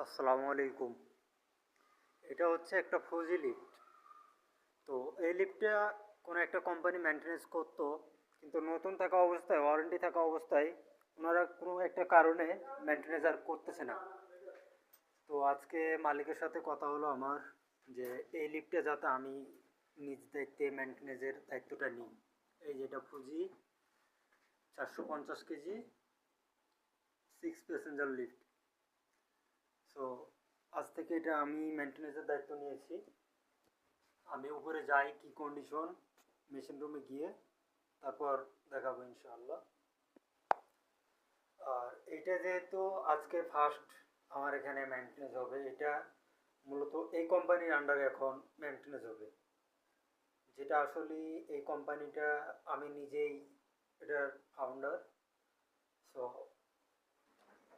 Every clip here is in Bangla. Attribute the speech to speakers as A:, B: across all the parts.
A: আসসালামু আলাইকুম। এটা হচ্ছে একটা ফৌজি লিফট। তো এই লিফটটা কোনো একটা কোম্পানি মেনটেন্যান্স করতো, কিন্তু নতুন থাকা অবস্থায়, ওয়ারেন্টি থাকা অবস্থায় ওনারা কোনো একটা কারণে মেনটেন্যান্স আর করতেছে না। তো আজকে মালিকের সাথে কথা হলো আমার, যে এই লিফটটা যাতে আমি নিজ দায়িত্বে মেনটেন্যান্সের দায়িত্বটা নিই। এই যেটা Fuji 450 KG 6 passenger lift. So আজ থেকে এটা আমি মেনটেন্যান্সের দায়িত্ব নিয়েছি। আমি উপরে যাই কি কন্ডিশন, মেশিন রুমে গিয়ে তারপর দেখাবো ইনশাআল্লাহ। আর এইটা যেহেতু আজকে ফার্স্ট আমার এখানে মেনটেন্যান্স হবে, এটা মূলত এই কোম্পানির আন্ডারে এখন মেনটেন্যান্স হবে, যেটা আসলে এই কোম্পানিটা আমি নিজেই এটার ফাউন্ডার। সো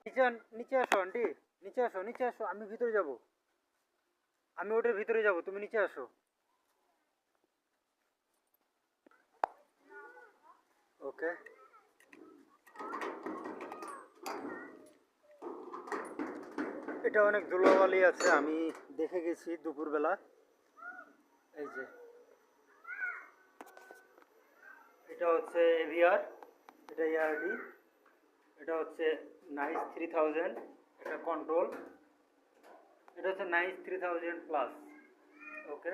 A: নিচে নিচে আসো আন্টি, নিচে আসো, নিচে আসো, আমি ভিতরে যাব, আমি ওটার ভিতরে যাব, তুমি নিচে আসো। ওকে, এটা অনেক ধুলোবালি আছে, আমি দেখে গেছি দুপুরবেলা। এই যে এটা হচ্ছে এভিআর, এটা এআরডি, এটা হচ্ছে নাইস 3000, এটা কন্ট্রোল, এটা হচ্ছে নাইস 3000 প্লাস। ওকে,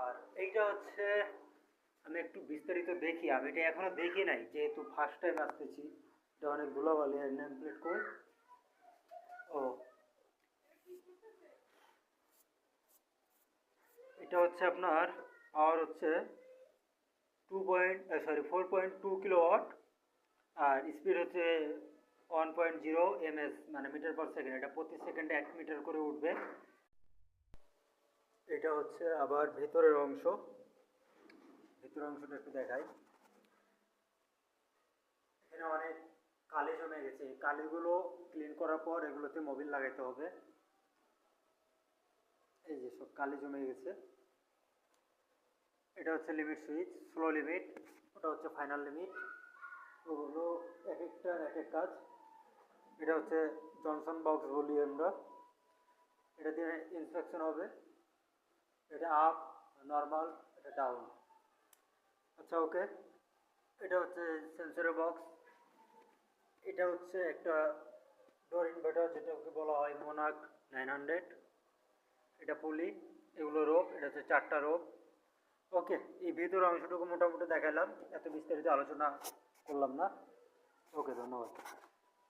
A: আর এইটা হচ্ছে, আমি একটু বিস্তারিত দেখি, আমি এটা এখনো দেখি নাই যেহেতু ফার্স্ট টাইম আসতেছি। এটা অনেক ধুলোবালি, নেম প্লেট কই? ও, এটা হচ্ছে আপনার পাওয়ার হচ্ছে 4.2 কিলোওয়াট, আর স্পিড হচ্ছে 1.0 ms, মানে মিটার পার সেকেন্ড। এটা প্রতি সেকেন্ডে 1 মিটার করে উঠবে। এটা হচ্ছে আবার ভেতরের অংশ, ভেতরের অংশটা একটু দেখাই। এখানে অনেক কালি জমে গেছে, এই কালিগুলো ক্লিন করার পর এগুলোতে মোবিল লাগাইতে হবে। এই যে সব কালি জমে গেছে। এটা হচ্ছে লিমিট সুইচ, স্লো লিমিট, ওটা হচ্ছে ফাইনাল লিমিট। ওগুলো এক একটা এক এক কাজ। এটা হচ্ছে জনসন বক্স বলি আমরা, এটা দিয়ে ইন্সপেকশন হবে। এটা আপ, নর্মাল, এটা ডাউন। আচ্ছা, ওকে। এটা হচ্ছে সেন্সরের বক্স, এটা হচ্ছে একটা ডোর ইনভার্টার, যেটাকে বলা হয় মোনাক 900। এটা পুলি, এগুলো রোপ, এটা হচ্ছে 4টা রোপ। ওকে, এই ভিতর অংশটুকু মোটামুটি দেখালাম, এত বিস্তারিত আলোচনা করলাম না। ওকে, ধন্যবাদ।